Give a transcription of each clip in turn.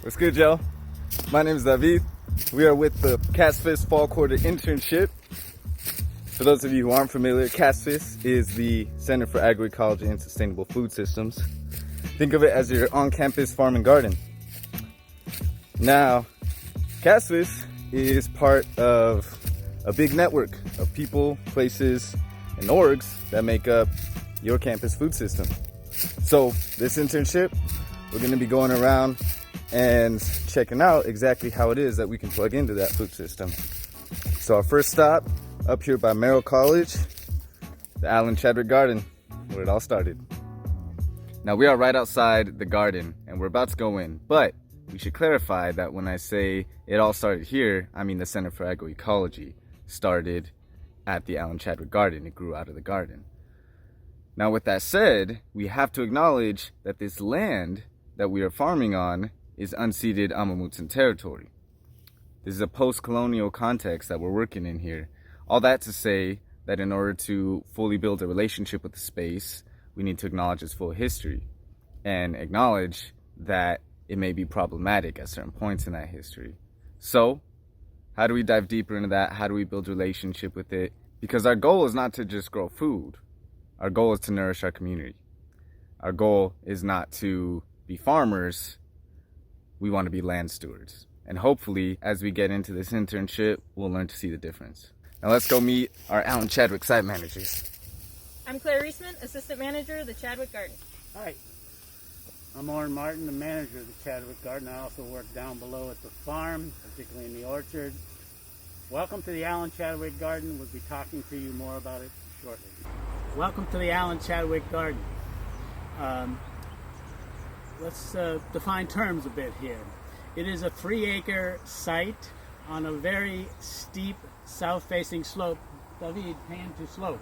What's good, y'all? My name is David. We are with the CASFS Fall Quarter Internship. For those of you who aren't familiar, CASFS is the Center for Agroecology and Sustainable Food Systems. Think of it as your on-campus farm and garden. Now, CASFS is part of a big network of people, places, and orgs that make up your campus food system. So this internship, we're going to be going around and checking out exactly how it is that we can plug into that food system. So our first stop up here by Merrill College, the Allen Chadwick Garden, where it all started. Now we are right outside the garden and we're about to go in, but we should clarify that when I say it all started here, I mean the Center for Agroecology started at the Allen Chadwick Garden. It grew out of the garden. Now with that said, we have to acknowledge that this land that we are farming on is unceded Amah Mutsun territory. This is a post-colonial context that we're working in here. All that to say that in order to fully build a relationship with the space, we need to acknowledge its full history and acknowledge that it may be problematic at certain points in that history. So, how do we dive deeper into that? How do we build a relationship with it? Because our goal is not to just grow food. Our goal is to nourish our community. Our goal is not to be farmers. We want to be land stewards. And hopefully, as we get into this internship, we'll learn to see the difference. Now let's go meet our Allen Chadwick site managers. I'm Claire Reisman, Assistant Manager of the Chadwick Garden. Hi, I'm Orrin Martin, the manager of the Chadwick Garden. I also work down below at the farm, particularly in the orchard. Welcome to the Allen Chadwick Garden. We'll be talking to you more about it shortly. Welcome to the Allen Chadwick Garden. Let's define terms a bit here. It is a 3-acre site on a very steep south-facing slope. David, hand to slope.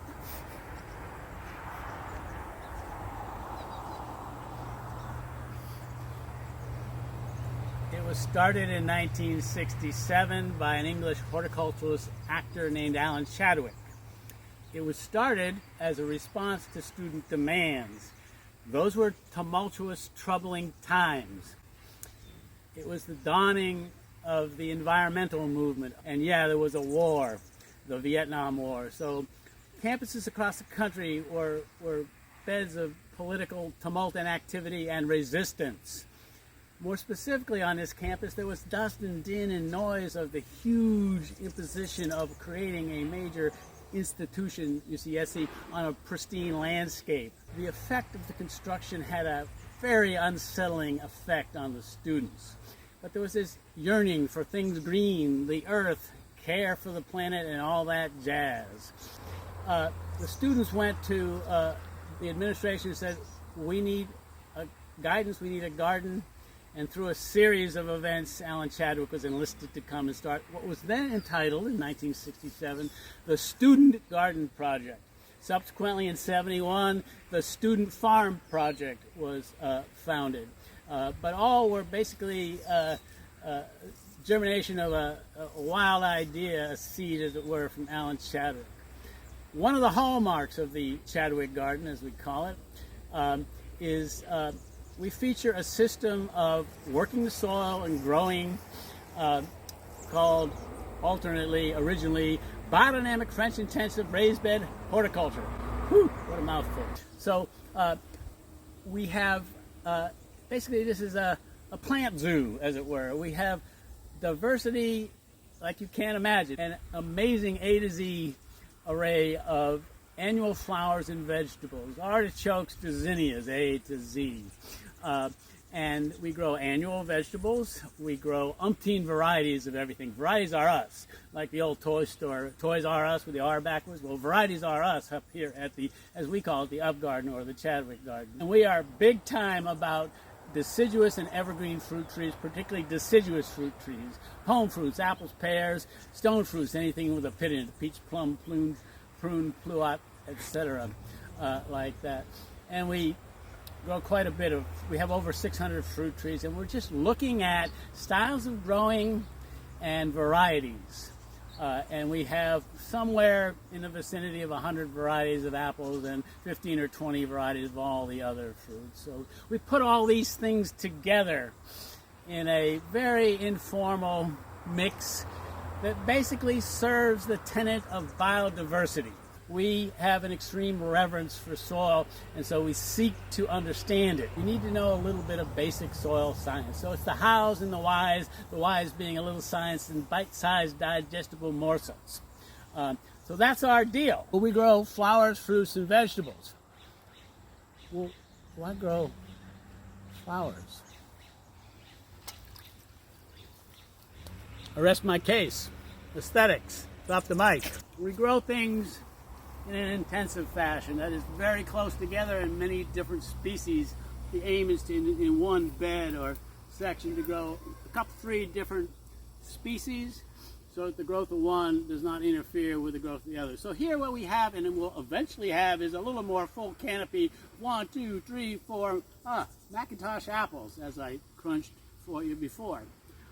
It was started in 1967 by an English horticulturalist actor named Allen Chadwick. It was started as a response to student demands. Those were tumultuous, troubling times. It was the dawning of the environmental movement. And yeah, there was a war, the Vietnam War. So campuses across the country were beds of political tumult and activity and resistance. More specifically on this campus, there was dust and din and noise of the huge imposition of creating a major institution, UCSC, on a pristine landscape. The effect of the construction had a very unsettling effect on the students. But there was this yearning for things green, the earth, care for the planet, and all that jazz. The students went to the administration and said, we need guidance, we need a garden. And through a series of events, Allen Chadwick was enlisted to come and start what was then entitled, in 1967, the Student Garden Project. Subsequently, in 71, the Student Farm Project was founded. But all were basically germination of a wild idea, a seed, as it were, from Allen Chadwick. One of the hallmarks of the Chadwick Garden, as we call it, is we feature a system of working the soil and growing called originally, biodynamic French intensive raised bed horticulture. Whew, what a mouthful. So we have, basically this is a plant zoo, as it were. We have diversity like you can't imagine, an amazing A to Z array of annual flowers and vegetables, artichokes to zinnias, A to Z. And we grow annual vegetables. We grow umpteen varieties of everything. Varieties are us, like the old toy store. Toys are us with the R backwards. Well, varieties are us up here at the, as we call it, the Up Garden or the Chadwick Garden. And we are big time about deciduous and evergreen fruit trees, particularly deciduous fruit trees. Home fruits, apples, pears, stone fruits, anything with a pit in it, peach, plum, prune, pluot, etc., like that. And we grow quite a bit of, we have over 600 fruit trees, and we're just looking at styles of growing and varieties. And we have somewhere in the vicinity of 100 varieties of apples and 15 or 20 varieties of all the other fruits. So we put all these things together in a very informal mix that basically serves the tenet of biodiversity. We have an extreme reverence for soil, and so we seek to understand it. We need to know a little bit of basic soil science. So it's the hows and the whys being a little science in bite-sized digestible morsels. So that's our deal. We grow flowers, fruits, and vegetables. Well, why grow flowers? I rest my case. Aesthetics. Drop the mic. We grow things in an intensive fashion that is very close together in many different species. The aim is to, in one bed or section, to grow a couple, 3 different species so that the growth of one does not interfere with the growth of the other. So here what we have, and we'll eventually have, is a little more full canopy. 1, 2, 3, 4, Macintosh apples, as I crunched for you before.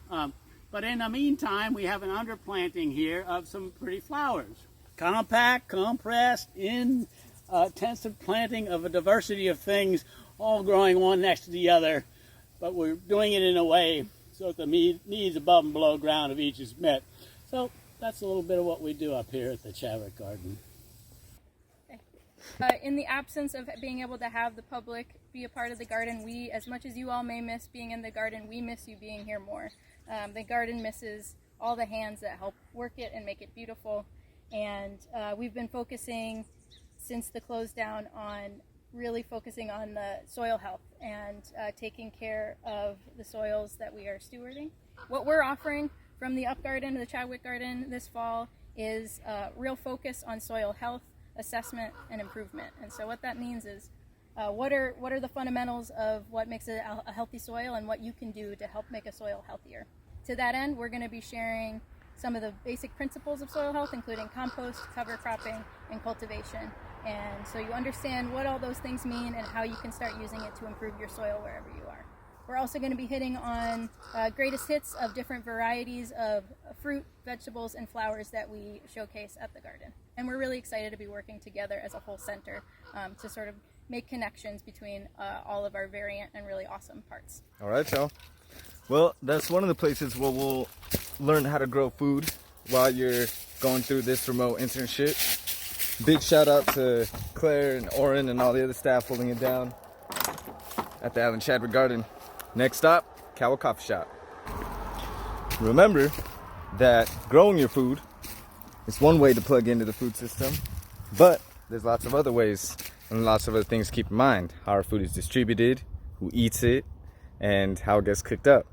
But in the meantime, we have an underplanting here of some pretty flowers. Compact, compressed, intensive planting of a diversity of things, all growing one next to the other, but we're doing it in a way so that the needs above and below ground of each is met. So that's a little bit of what we do up here at the Chadwick Garden. In the absence of being able to have the public be a part of the garden, we, as much as you all may miss being in the garden, we miss you being here more. The garden misses all the hands that help work it and make it beautiful. And we've been focusing since the close down on really focusing on the soil health and taking care of the soils that we are stewarding. What we're offering from the Up Garden to the Chadwick Garden this fall is real focus on soil health, assessment, and improvement. And so what that means is what are the fundamentals of what makes a healthy soil and what you can do to help make a soil healthier. To that end, we're going to be sharing some of the basic principles of soil health, including compost, cover cropping, and cultivation. And so you understand what all those things mean and how you can start using it to improve your soil wherever you are. We're also going to be hitting on greatest hits of different varieties of fruit, vegetables, and flowers that we showcase at the garden. And we're really excited to be working together as a whole center to sort of make connections between all of our variant and really awesome parts. All right, y'all. Well, that's one of the places where we'll learn how to grow food while you're going through this remote internship. Big shout out to Claire and Oren and all the other staff holding it down at the Allen Chadwick Garden. Next stop, Cowell Coffee Shop. Remember that growing your food is one way to plug into the food system, but there's lots of other ways and lots of other things to keep in mind. How our food is distributed, who eats it, and how it gets cooked up.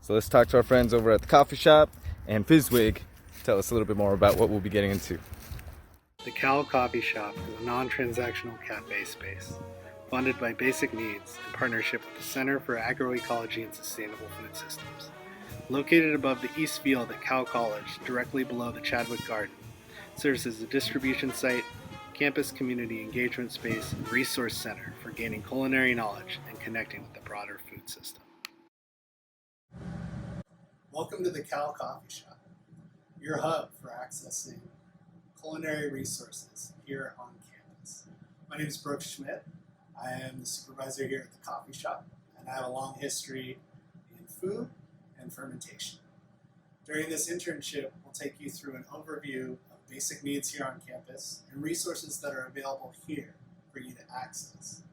So let's talk to our friends over at the coffee shop, and Fizzwig tell us a little bit more about what we'll be getting into. The Cowell Coffee Shop is a non-transactional cafe space, funded by Basic Needs in partnership with the Center for Agroecology and Sustainable Food Systems. Located above the East Field at Cowell College, directly below the Chadwick Garden, it serves as a distribution site, campus community engagement space, and resource center for gaining culinary knowledge and connecting with the broader food system. Welcome to the Cowell Coffee Shop, your hub for accessing culinary resources here on campus. My name is Brooks Schmidt. I am the supervisor here at the coffee shop, and I have a long history in food and fermentation. During this internship, we'll take you through an overview of basic needs here on campus and resources that are available here for you to access.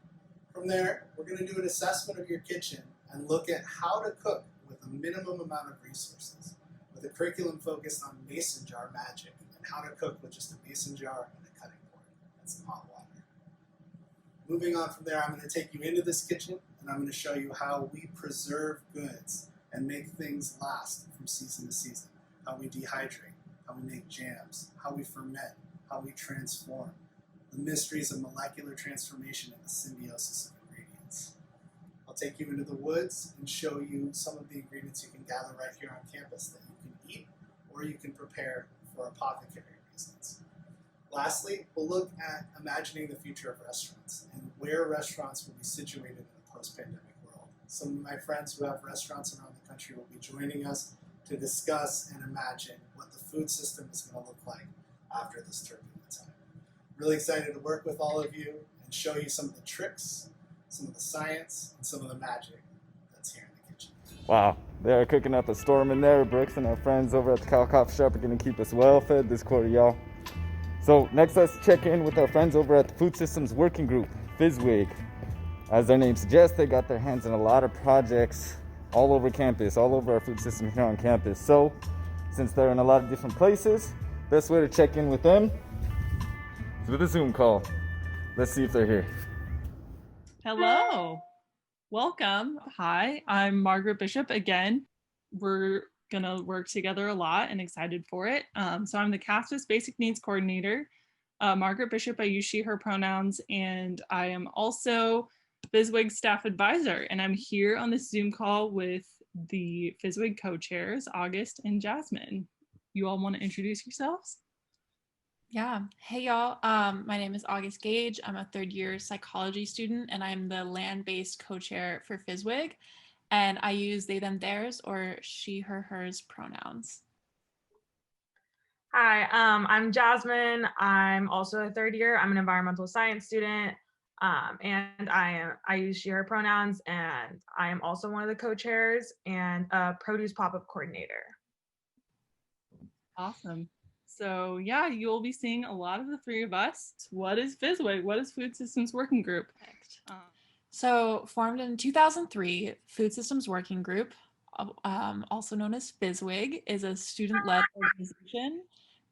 From there, we're going to do an assessment of your kitchen and look at how to cook with a minimum amount of resources, with a curriculum focused on mason jar magic and how to cook with just a mason jar and a cutting board and some hot water. Moving on from there, I'm going to take you into this kitchen and I'm going to show you how we preserve goods and make things last from season to season, how we dehydrate, how we make jams, how we ferment, how we transform, the mysteries of molecular transformation and the symbiosis of ingredients. I'll take you into the woods and show you some of the ingredients you can gather right here on campus that you can eat or you can prepare for apothecary reasons. Lastly, we'll look at imagining the future of restaurants and where restaurants will be situated in a post-pandemic world. Some of my friends who have restaurants around the country will be joining us to discuss and imagine what the food system is going to look like after this turbulent time. Really excited to work with all of you and show you some of the tricks, some of the science, and some of the magic that's here in the kitchen. Wow, They're cooking up a storm in there. Brooks and our friends over at the Cal Coffee Shop are going to keep us well fed this quarter, y'all. So next, let's check in with our friends over at the Food Systems Working Group, FSWIG. As their name suggests, they got their hands in a lot of projects all over campus, all over our food system here on campus. So since they're in a lot of different places, best way to check in with them is with a Zoom call. Let's see if they're here. Hello. Welcome. Hi, I'm Margaret Bishop again. We're going to work together a lot and excited for it. So I'm the CASFS Basic Needs Coordinator. Margaret Bishop, I use she, her pronouns, and I am also FSWIG staff advisor. And I'm here on this Zoom call with the FSWIG co-chairs, August and Jasmine. You all want to introduce yourselves? Yeah. Hey, y'all. My name is August Gage. I'm a third-year psychology student, and I'm the land-based co-chair for FSWIG. And I use they, them, theirs, or she, her, hers pronouns. Hi, I'm Jasmine. I'm also a third year. I'm an environmental science student, and I use she, her pronouns, and I am also one of the co-chairs and a produce pop-up coordinator. Awesome. So yeah, you'll be seeing a lot of the three of us. What is FSWIG? What is Food Systems Working Group? So formed in 2003, Food Systems Working Group, also known as FSWIG, is a student-led organization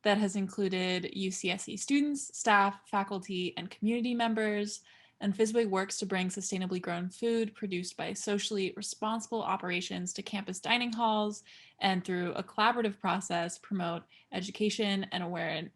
that has included UCSC students, staff, faculty, and community members. And FSWIG works to bring sustainably grown food produced by socially responsible operations to campus dining halls, and through a collaborative process, promote education and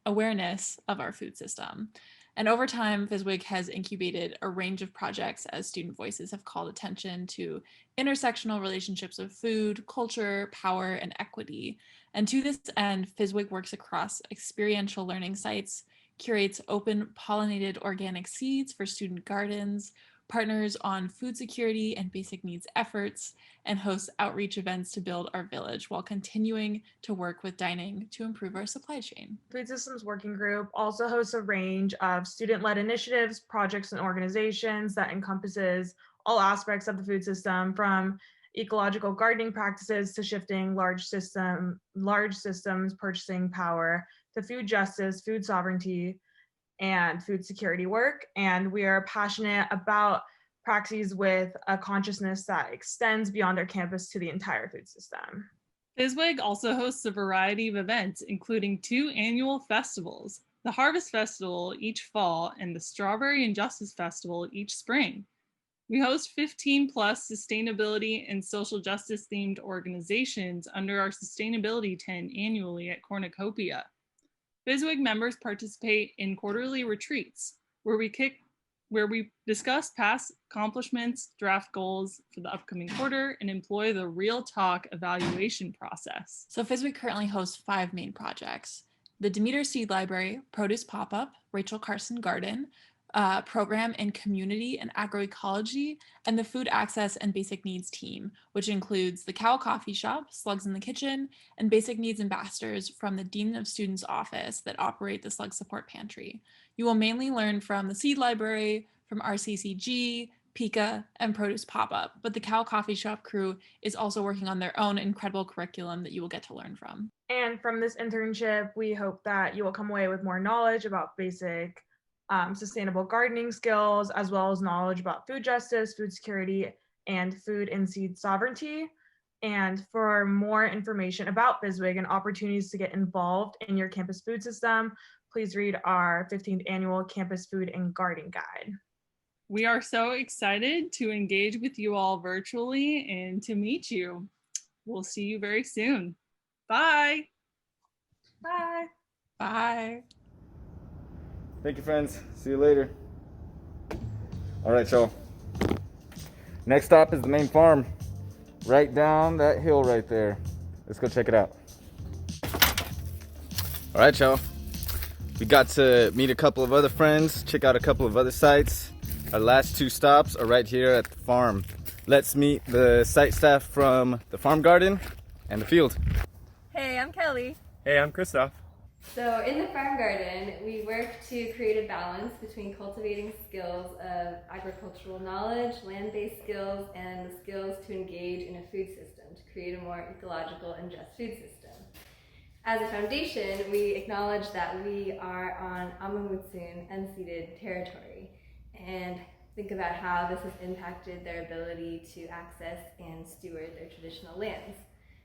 awareness of our food system. And over time, FSWIG has incubated a range of projects as student voices have called attention to intersectional relationships of food, culture, power, and equity. And to this end, FSWIG works across experiential learning sites, curates open pollinated organic seeds for student gardens, partners on food security and basic needs efforts, and hosts outreach events to build our village while continuing to work with dining to improve our supply chain. Food Systems Working Group also hosts a range of student-led initiatives, projects, and organizations that encompasses all aspects of the food system, from ecological gardening practices to shifting large systems purchasing power, to food justice, food sovereignty, and food security work. And we are passionate about praxis with a consciousness that extends beyond our campus to the entire food system. FSWIG also hosts a variety of events, including 2 annual festivals, the Harvest Festival each fall and the Strawberry and Justice Festival each spring. We host 15 plus sustainability and social justice themed organizations under our Sustainability tent annually at Cornucopia. FSWIG members participate in quarterly retreats where we discuss past accomplishments, draft goals for the upcoming quarter, and employ the real talk evaluation process. So FSWIG currently hosts 5 main projects: the Demeter Seed Library, Produce Pop-Up, Rachel Carson Garden, program in community and agroecology, and the Food Access and Basic Needs team, which includes the Cal Coffee Shop, Slugs in the Kitchen, and Basic Needs ambassadors from the Dean of Students office that operate the Slug Support Pantry. You will mainly learn from the Seed Library, from RCCG, Pika, and Produce Pop-Up, but the Cal Coffee Shop crew is also working on their own incredible curriculum that you will get to learn from. And from this internship, we hope that you will come away with more knowledge about basic sustainable gardening skills, as well as knowledge about food justice, food security, and food and seed sovereignty. And for more information about FSWIG and opportunities to get involved in your campus food system, please read our 15th annual Campus Food and Garden Guide. We are so excited to engage with you all virtually and to meet you. We'll see you very soon. Bye. Bye. Bye. Thank you, friends. See you later. All right, y'all. Next stop is the main farm, right down that hill right there. Let's go check it out. All right, y'all. We got to meet a couple of other friends, check out a couple of other sites. Our last 2 stops are right here at the farm. Let's meet the site staff from the farm garden and the field. Hey, I'm Kelly. Hey, I'm Christoph. So in the farm garden, we work to create a balance between cultivating skills of agricultural knowledge, land-based skills, and the skills to engage in a food system to create a more ecological and just food system. As a foundation, we acknowledge that we are on Amamutsun unceded territory and think about how this has impacted their ability to access and steward their traditional lands.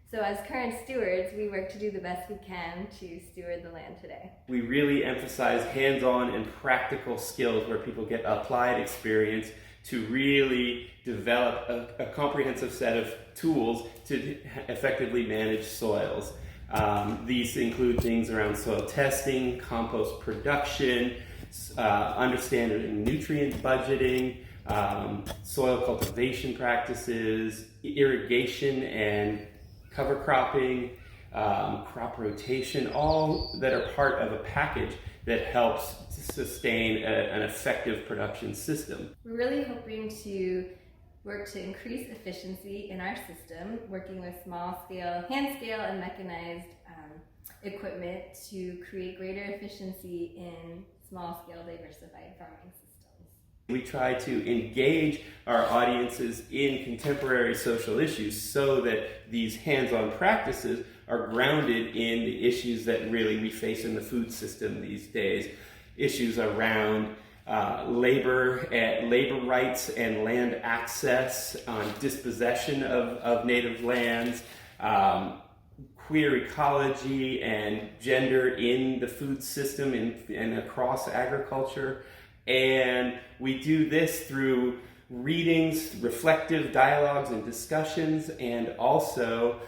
So as current stewards, we work to do the best we can to steward the land today. We really emphasize hands-on and practical skills where people get applied experience to really develop a comprehensive set of tools to effectively manage soils. These include things around soil testing, compost production, understanding nutrient budgeting, soil cultivation practices, irrigation and cover cropping, crop rotation, all that are part of a package that helps to sustain an effective production system. We're really hoping to work to increase efficiency in our system, working with small scale, hand scale, and mechanized equipment to create greater efficiency in small scale diversified farming systems. We try to engage our audiences in contemporary social issues so that these hands-on practices are grounded in the issues that really we face in the food system these days. Issues around labor rights and land access, dispossession of native lands, queer ecology and gender in the food system and across agriculture. And we do this through readings, reflective dialogues and discussions, and also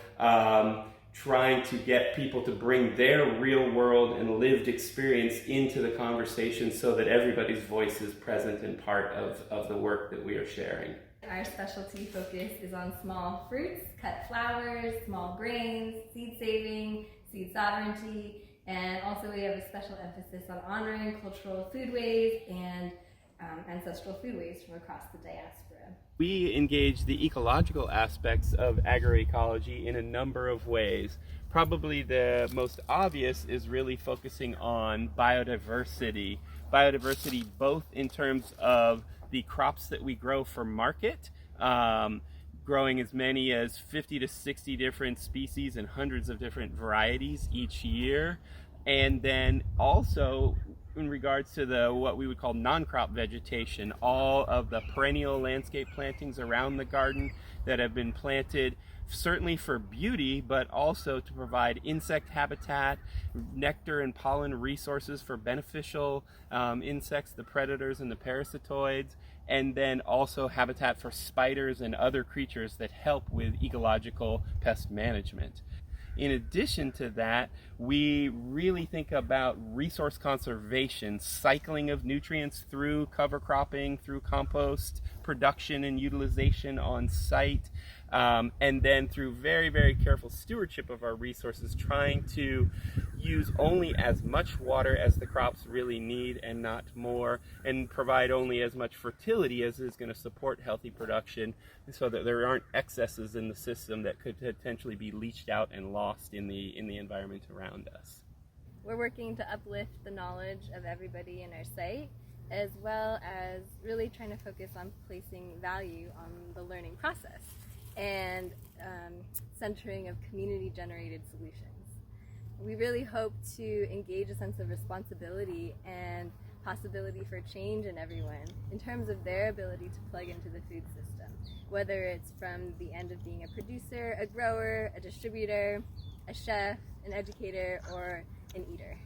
trying to get people to bring their real world and lived experience into the conversation so that everybody's voice is present and part of the work that we are sharing. Our specialty focus is on small fruits, cut flowers, small grains, seed saving, seed sovereignty, and also we have a special emphasis on honoring cultural foodways and ancestral foodways from across the diaspora. We engage the ecological aspects of agroecology in a number of ways. Probably the most obvious is really focusing on biodiversity. Biodiversity both in terms of the crops that we grow for market, growing as many as 50 to 60 different species and hundreds of different varieties each year. And then also in regards to what we would call non-crop vegetation, all of the perennial landscape plantings around the garden that have been planted certainly for beauty, but also to provide insect habitat, nectar and pollen resources for beneficial insects, the predators and the parasitoids, and then also habitat for spiders and other creatures that help with ecological pest management. In addition to that, we really think about resource conservation, cycling of nutrients through cover cropping, through compost production and utilization on site, and then through very, very careful stewardship of our resources, trying to use only as much water as the crops really need and not more, and provide only as much fertility as is going to support healthy production so that there aren't excesses in the system that could potentially be leached out and lost in the environment around us. We're working to uplift the knowledge of everybody in our site, as well as really trying to focus on placing value on the learning process and centering of community-generated solutions. We really hope to engage a sense of responsibility and possibility for change in everyone in terms of their ability to plug into the food system, whether it's from the end of being a producer, a grower, a distributor, a chef, an educator, or an eater.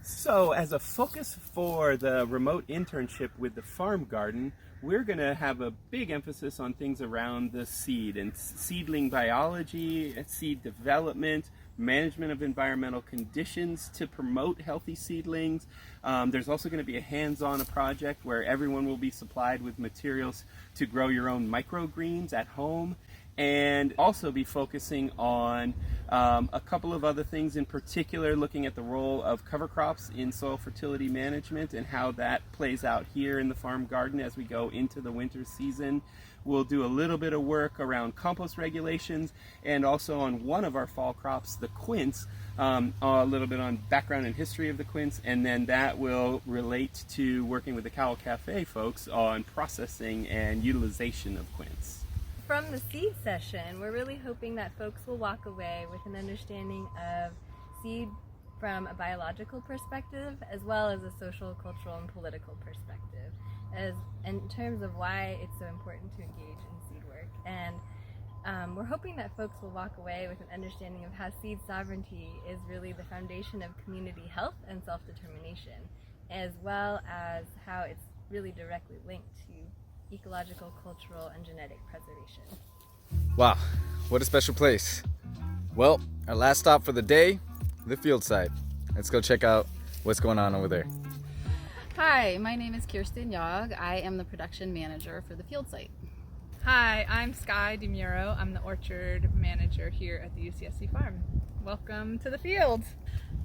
So as a focus for the remote internship with the farm garden, we're going to have a big emphasis on things around the seed and seedling biology, seed development, management of environmental conditions to promote healthy seedlings. There's also going to be a hands-on project where everyone will be supplied with materials to grow your own microgreens at home. and also be focusing on a couple of other things, in particular looking at the role of cover crops in soil fertility management and how that plays out here in the farm garden as we go into the winter season. We'll do a little bit of work around compost regulations, and also on one of our fall crops, the quince, a little bit on background and history of the quince, and then that will relate to working with the Cowl Cafe folks on processing and utilization of quince. From the seed session, we're really hoping that folks will walk away with an understanding of seed from a biological perspective, as well as a social, cultural, and political perspective, as in terms of why it's so important to engage in seed work. And we're hoping that folks will walk away with an understanding of how seed sovereignty is really the foundation of community health and self-determination, as well as how it's really directly linked to ecological, cultural, and genetic preservation. Wow, what a special place. Well, our last stop for the day, the field site. Let's go check out what's going on over there. Hi, my name is Kirsten Yog. I am the production manager for the field site. Hi, I'm Sky DeMuro. I'm the orchard manager here at the UCSC farm. Welcome to the field.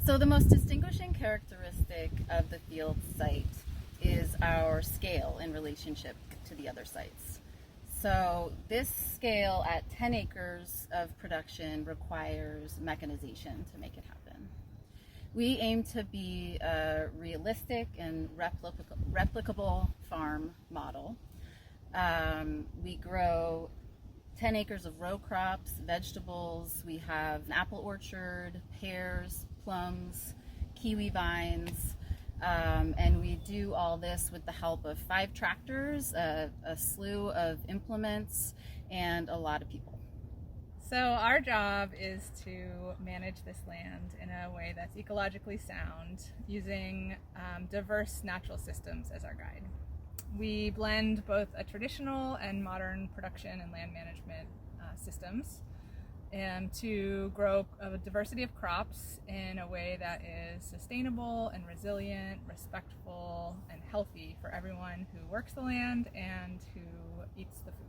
So the most distinguishing characteristic of the field site is our scale in relationship to the other sites. So this scale at 10 acres of production requires mechanization to make it happen. We aim to be a realistic and replicable farm model. We grow 10 acres of row crops, vegetables. We have an apple orchard, pears, plums, kiwi vines, and we do all this with the help of 5 tractors, a slew of implements, and a lot of people. So our job is to manage this land in a way that's ecologically sound, using diverse natural systems as our guide. We blend both a traditional and modern production and land management systems to grow a diversity of crops in a way that is sustainable and resilient, respectful, and healthy for everyone who works the land and who eats the food.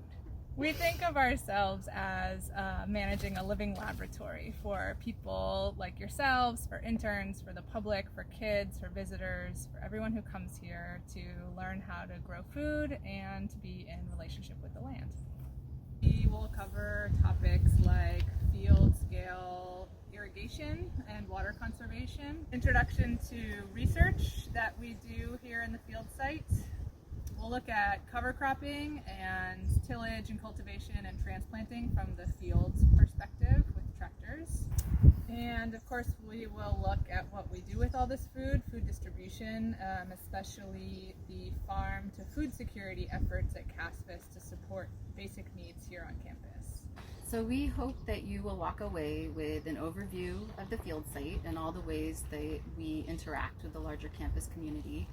We think of ourselves as managing a living laboratory for people like yourselves, for interns, for the public, for kids, for visitors, for everyone who comes here to learn how to grow food and to be in relationship with the land. We will cover topics like field scale irrigation and water conservation, introduction to research that we do here in the field site. We'll look at cover cropping and tillage and cultivation and transplanting from the field's perspective with tractors. And of course, we will look at what we do with all this food distribution, especially the farm to food security efforts at CASFS to support basic needs here on campus. So we hope that you will walk away with an overview of the field site and all the ways that we interact with the larger campus community,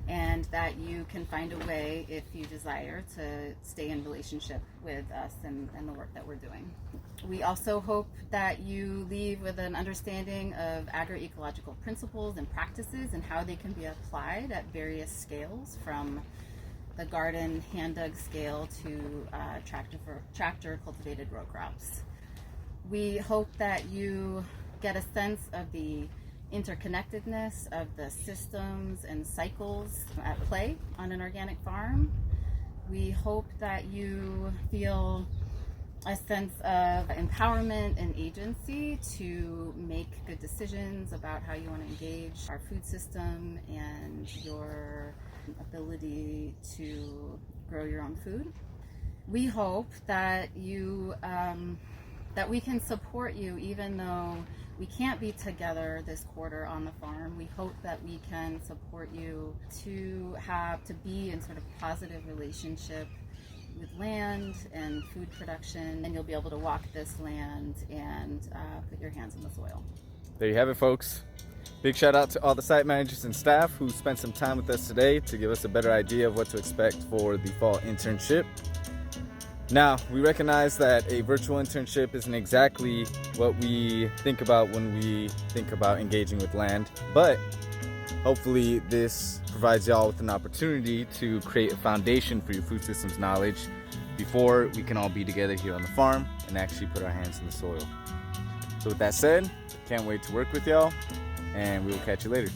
and that you can find a way, if you desire, to stay in relationship with us and the work that we're doing. We also hope that you leave with an understanding of agroecological principles and practices and how they can be applied at various scales, from the garden hand-dug scale to tractor cultivated row crops. We hope that you get a sense of the interconnectedness of the systems and cycles at play on an organic farm. We hope that you feel a sense of empowerment and agency to make good decisions about how you want to engage our food system and your ability to grow your own food. We hope that that we can support you even though we can't be together this quarter on the farm. We hope that we can support you to be in sort of positive relationship with land and food production, and you'll be able to walk this land and put your hands in the soil. There you have it, folks. Big shout out to all the site managers and staff who spent some time with us today to give us a better idea of what to expect for the fall internship. Now, we recognize that a virtual internship isn't exactly what we think about when we think about engaging with land, but hopefully this provides y'all with an opportunity to create a foundation for your food systems knowledge before we can all be together here on the farm and actually put our hands in the soil. So with that said, can't wait to work with y'all, and we will catch you later.